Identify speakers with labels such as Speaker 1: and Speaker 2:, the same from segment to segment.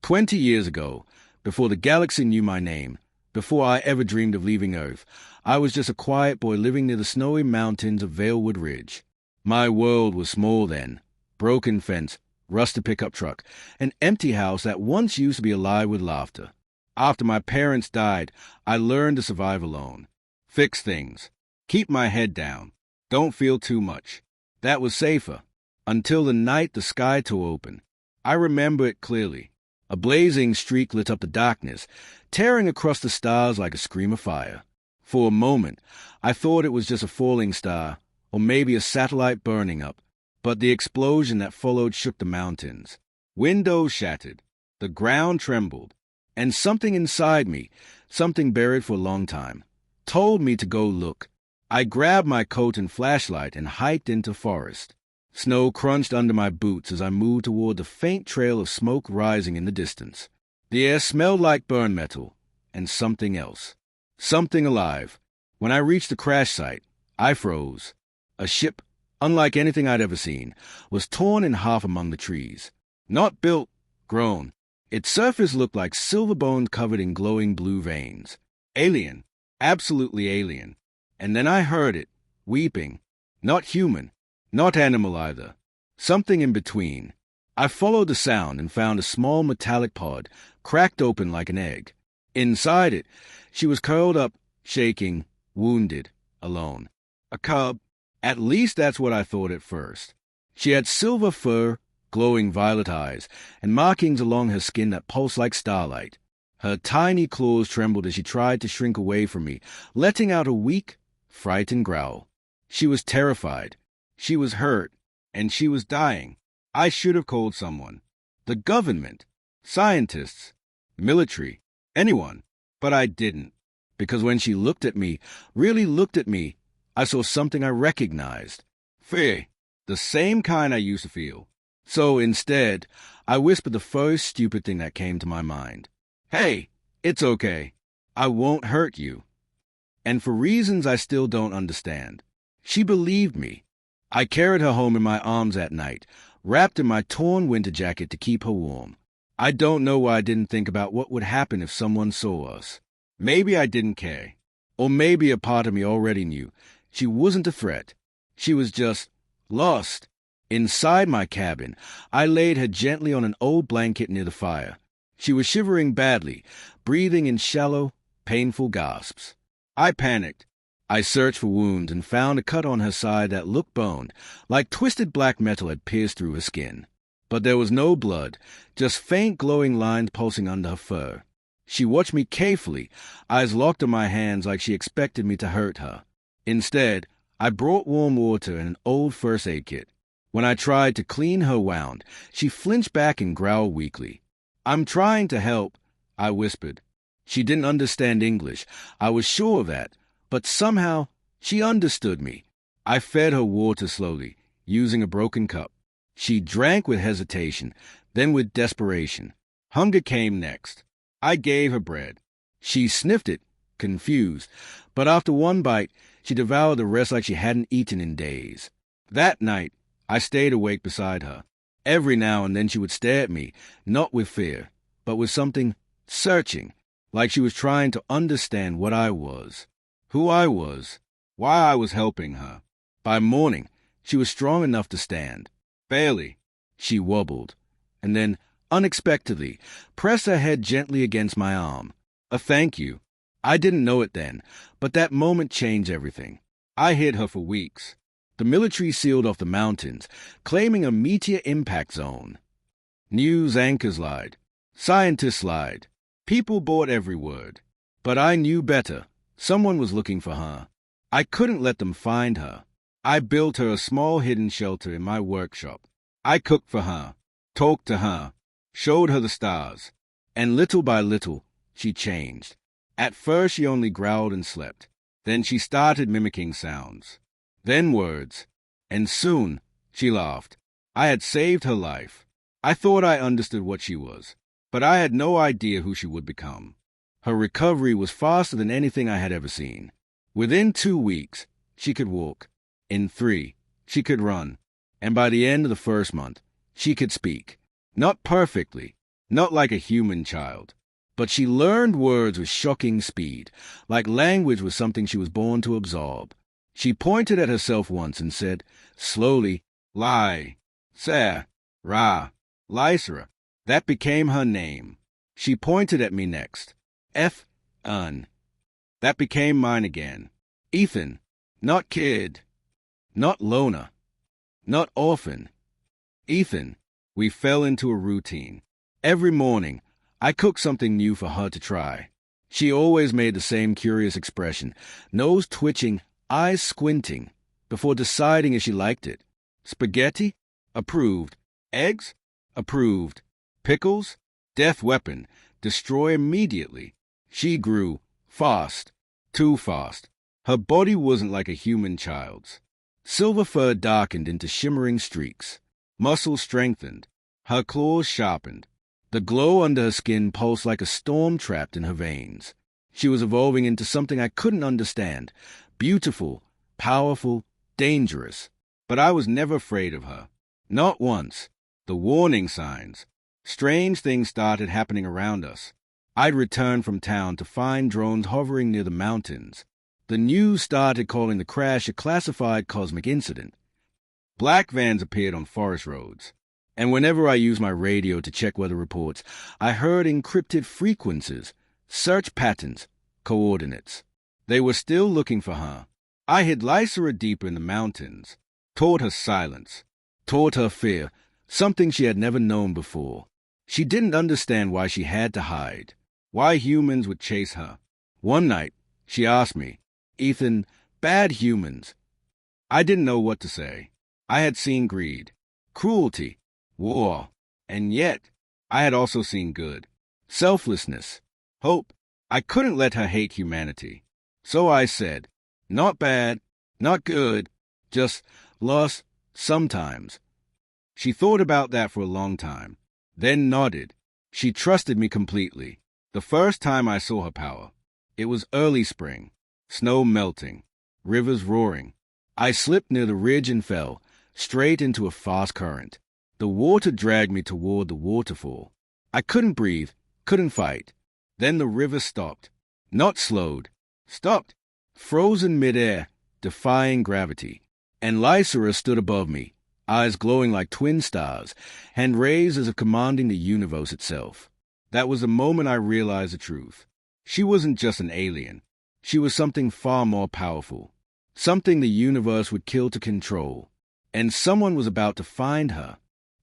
Speaker 1: 20 years ago, before the galaxy knew my name, before I ever dreamed of leaving Earth, I was just a quiet boy living near the snowy mountains of Valewood Ridge. My world was small then. Broken fence, rusted pickup truck, an empty house that once used to be alive with laughter. After my parents died, I learned to survive alone. Fix things. Keep my head down. Don't feel too much. That was safer. Until the night the sky tore open. I remember it clearly. A blazing streak lit up the darkness, tearing across the stars like a scream of fire. For a moment, I thought it was just a falling star, or maybe a satellite burning up, but the explosion that followed shook the mountains. Windows shattered. The ground trembled. And something inside me, something buried for a long time, told me to go look. I grabbed my coat and flashlight and hiked into forest. Snow crunched under my boots as I moved toward the faint trail of smoke rising in the distance. The air smelled like burned metal, and something else. Something alive. When I reached the crash site, I froze. A ship, unlike anything I'd ever seen, was torn in half among the trees. Not built, grown. Its surface looked like silver bones covered in glowing blue veins. Alien. Absolutely alien. And then I heard it, weeping. Not human. Not animal either. Something in between. I followed the sound and found a small metallic pod, cracked open like an egg. Inside it, she was curled up, shaking, wounded, alone. A cub. At least that's what I thought at first. She had silver fur, glowing violet eyes, and markings along her skin that pulsed like starlight. Her tiny claws trembled as she tried to shrink away from me, letting out a weak, frightened growl. She was terrified. She was hurt, and she was dying. I should have called someone. The government, scientists, military, anyone. But I didn't, because when she looked at me, really looked at me, I saw something I recognized. Fear, the same kind I used to feel. So instead, I whispered the first stupid thing that came to my mind. Hey, it's okay. I won't hurt you. And for reasons I still don't understand, she believed me. I carried her home in my arms at night, wrapped in my torn winter jacket to keep her warm. I don't know why I didn't think about what would happen if someone saw us. Maybe I didn't care. Or maybe a part of me already knew. She wasn't a threat. She was just lost. Inside my cabin, I laid her gently on an old blanket near the fire. She was shivering badly, breathing in shallow, painful gasps. I panicked. I searched for wounds and found a cut on her side that looked boned, like twisted black metal had pierced through her skin. But there was no blood, just faint glowing lines pulsing under her fur. She watched me carefully, eyes locked on my hands like she expected me to hurt her. Instead, I brought warm water and an old first aid kit. When I tried to clean her wound, she flinched back and growled weakly. "I'm trying to help," I whispered. She didn't understand English, I was sure of that, but somehow she understood me. I fed her water slowly, using a broken cup. She drank with hesitation, then with desperation. Hunger came next. I gave her bread. She sniffed it, confused, but after one bite, she devoured the rest like she hadn't eaten in days. That night, I stayed awake beside her. Every now and then she would stare at me, not with fear, but with something searching, like she was trying to understand what I was, who I was, why I was helping her. By morning, she was strong enough to stand. Barely. She wobbled, and then, unexpectedly, pressed her head gently against my arm. A thank you. I didn't know it then, but that moment changed everything. I hid her for weeks. The military sealed off the mountains, claiming a meteor impact zone. News anchors lied. Scientists lied. People bought every word. But I knew better. Someone was looking for her. I couldn't let them find her. I built her a small hidden shelter in my workshop. I cooked for her, talked to her, showed her the stars. And little by little, she changed. At first she only growled and slept. Then she started mimicking sounds. Then words. And soon, she laughed. I had saved her life. I thought I understood what she was, but I had no idea who she would become. Her recovery was faster than anything I had ever seen. Within 2 weeks, she could walk. In 3, she could run. And by the end of the first month, she could speak. Not perfectly, not like a human child. But she learned words with shocking speed, like language was something she was born to absorb. She pointed at herself once and said, slowly, Lai, Sa, Ra, Lysera. That became her name. She pointed at me next. Un. That became mine again. Ethan, not kid, not loner, not orphan. Ethan. We fell into a routine. Every morning, I cooked something new for her to try. She always made the same curious expression, nose twitching, eyes squinting, before deciding if she liked it. Spaghetti? Approved. Eggs? Approved. Pickles? Death weapon. Destroy immediately. She grew. Fast. Too fast. Her body wasn't like a human child's. Silver fur darkened into shimmering streaks. Muscles strengthened. Her claws sharpened. The glow under her skin pulsed like a storm trapped in her veins. She was evolving into something I couldn't understand. Beautiful, powerful, dangerous. But I was never afraid of her. Not once. The warning signs. Strange things started happening around us. I'd returned from town to find drones hovering near the mountains. The news started calling the crash a classified cosmic incident. Black vans appeared on forest roads. And whenever I used my radio to check weather reports, I heard encrypted frequencies, search patterns, coordinates. They were still looking for her. I hid Lysera deeper in the mountains, taught her silence, taught her fear, something she had never known before. She didn't understand why she had to hide, why humans would chase her. One night, she asked me, Ethan, bad humans. I didn't know what to say. I had seen greed, cruelty, war, and yet I had also seen good, selflessness, hope. I couldn't let her hate humanity. So I said, not bad, not good, just lost sometimes. She thought about that for a long time, then nodded. She trusted me completely. The first time I saw her power, it was early spring, snow melting, rivers roaring. I slipped near the ridge and fell, straight into a fast current. The water dragged me toward the waterfall. I couldn't breathe, couldn't fight. Then the river stopped. Not slowed. Stopped. Frozen midair, defying gravity. And Lysera stood above me, eyes glowing like twin stars, hand raised as if commanding the universe itself. That was the moment I realized the truth. She wasn't just an alien. She was something far more powerful. Something the universe would kill to control. And someone was about to find her.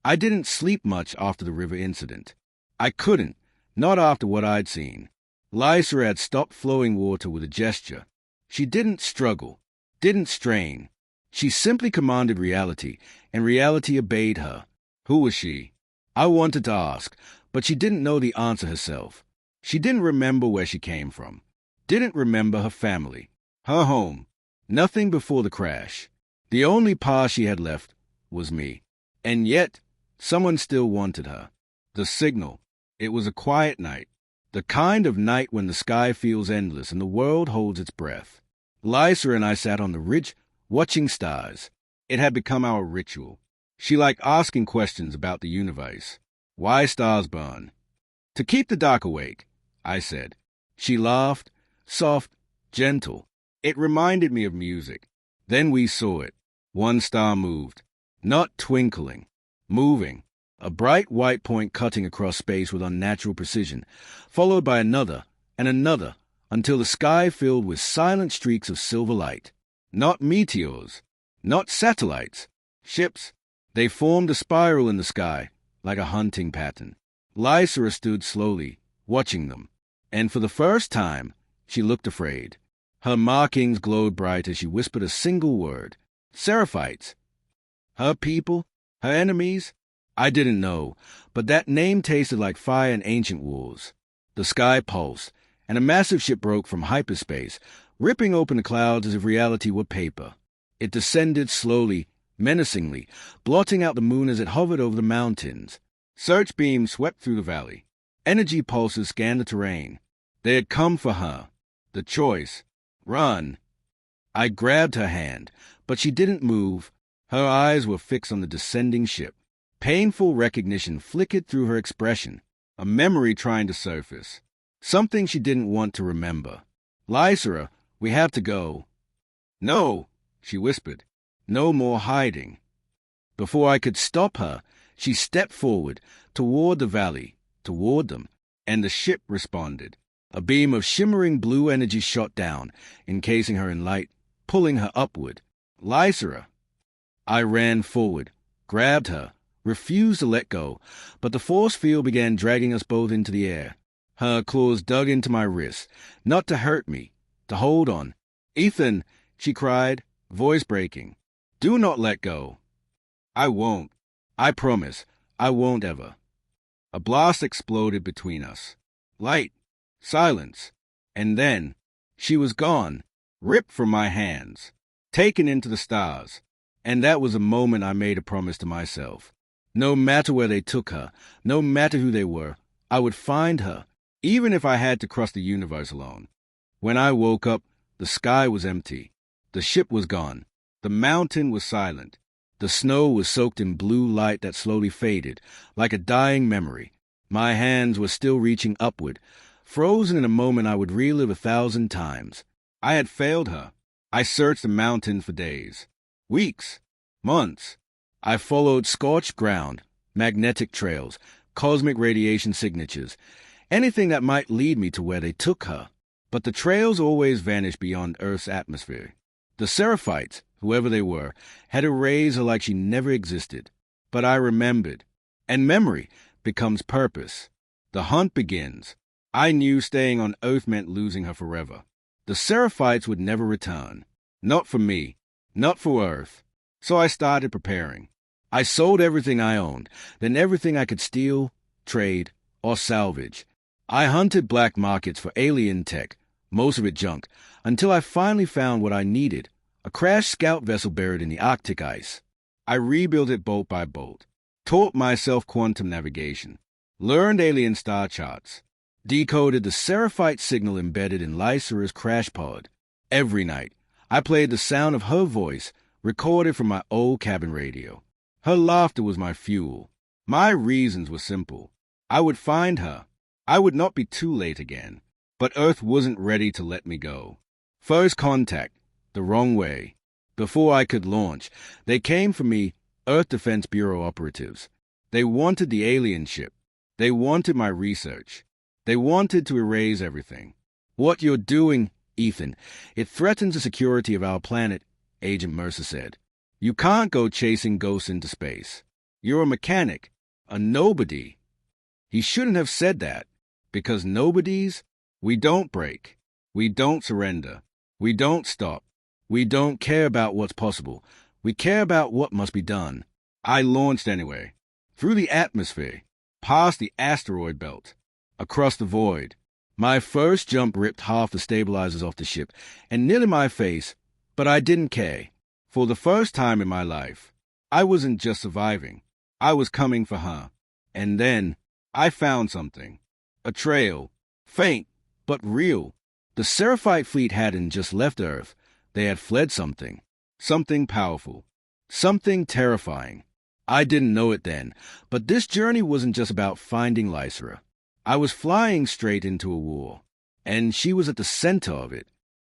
Speaker 1: I didn't sleep much after the river incident. I couldn't, not after what I'd seen. Lysera had stopped flowing water with a gesture. She didn't struggle, didn't strain. She simply commanded reality, and reality obeyed her. Who was she? I wanted to ask, but she didn't know the answer herself. She didn't remember where she came from, didn't remember her family, her home, nothing before the crash. The only past she had left was me. And yet, someone still wanted her. The signal. It was a quiet night. The kind of night when the sky feels endless and the world holds its breath. Lysera and I sat on the ridge, watching stars. It had become our ritual. She liked asking questions about the universe. Why stars burn? To keep the dark awake, I said. She laughed, soft, gentle. It reminded me of music. Then we saw it. One star moved. Not twinkling. Moving. A bright white point cutting across space with unnatural precision, followed by another and another, until the sky filled with silent streaks of silver light. Not meteors. Not satellites. Ships. They formed a spiral in the sky, like a hunting pattern. Lysera stood slowly, watching them, and for the first time, she looked afraid. Her markings glowed bright as she whispered a single word. Seraphites. Her people? Her enemies? I didn't know, but that name tasted like fire in ancient wars. The sky pulsed, and a massive ship broke from hyperspace, ripping open the clouds as if reality were paper. It descended slowly, menacingly, blotting out the moon as it hovered over the mountains. Search beams swept through the valley. Energy pulses scanned the terrain. They had come for her. The choice. Run. I grabbed her hand, but she didn't move. Her eyes were fixed on the descending ship. Painful recognition flickered through her expression. A memory trying to surface. Something she didn't want to remember. Lysera, we have to go. No, she whispered. No more hiding. Before I could stop her, she stepped forward, toward the valley, toward them, and the ship responded. A beam of shimmering blue energy shot down, encasing her in light, pulling her upward. Lysera! I ran forward, grabbed her, refused to let go, but the force field began dragging us both into the air. Her claws dug into my wrist, not to hurt me, to hold on. Ethan, she cried, voice breaking. Do not let go. I won't. I promise. I won't ever. A blast exploded between us. Light. Silence. And then she was gone, ripped from my hands, taken into the stars. And that was the moment I made a promise to myself. No matter where they took her, no matter who they were, I would find her, even if I had to cross the universe alone. When I woke up, the sky was empty. The ship was gone. The mountain was silent. The snow was soaked in blue light that slowly faded, like a dying memory. My hands were still reaching upward, frozen in a moment I would relive 1,000 times. I had failed her. I searched the mountains for days, weeks, months. I followed scorched ground, magnetic trails, cosmic radiation signatures, anything that might lead me to where they took her. But the trails always vanished beyond Earth's atmosphere. The Seraphites, whoever they were, had erased her like she never existed. But I remembered. And memory becomes purpose. The hunt begins. I knew staying on Earth meant losing her forever. The Seraphites would never return. Not for me. Not for Earth. So I started preparing. I sold everything I owned, then everything I could steal, trade, or salvage. I hunted black markets for alien tech, most of it junk, until I finally found what I needed, a crashed scout vessel buried in the Arctic ice. I rebuilt it bolt by bolt, taught myself quantum navigation, learned alien star charts, decoded the Seraphite signal embedded in Lysera's crash pod. Every night, I played the sound of her voice, recorded from my old cabin radio. Her laughter was my fuel. My reasons were simple. I would find her. I would not be too late again. But Earth wasn't ready to let me go. First contact, the wrong way. Before I could launch, they came for me, Earth Defense Bureau operatives. They wanted the alien ship. They wanted my research. They wanted to erase everything. What you're doing, Ethan, it threatens the security of our planet, Agent Mercer said. You can't go chasing ghosts into space. You're a mechanic, a nobody. He shouldn't have said that, because nobodies, we don't break. We don't surrender. We don't stop. We don't care about what's possible. We care about what must be done. I launched anyway, through the atmosphere, past the asteroid belt, across the void. My first jump ripped half the stabilizers off the ship and nearly my face, but I didn't care. For the first time in my life, I wasn't just surviving. I was coming for her. And then I found something. A trail. Faint, but real. The Seraphite fleet hadn't just left Earth. They had fled something. Something powerful. Something terrifying. I didn't know it then, but this journey wasn't just about finding Lysera. I was flying straight into a war, and she was at the center of it.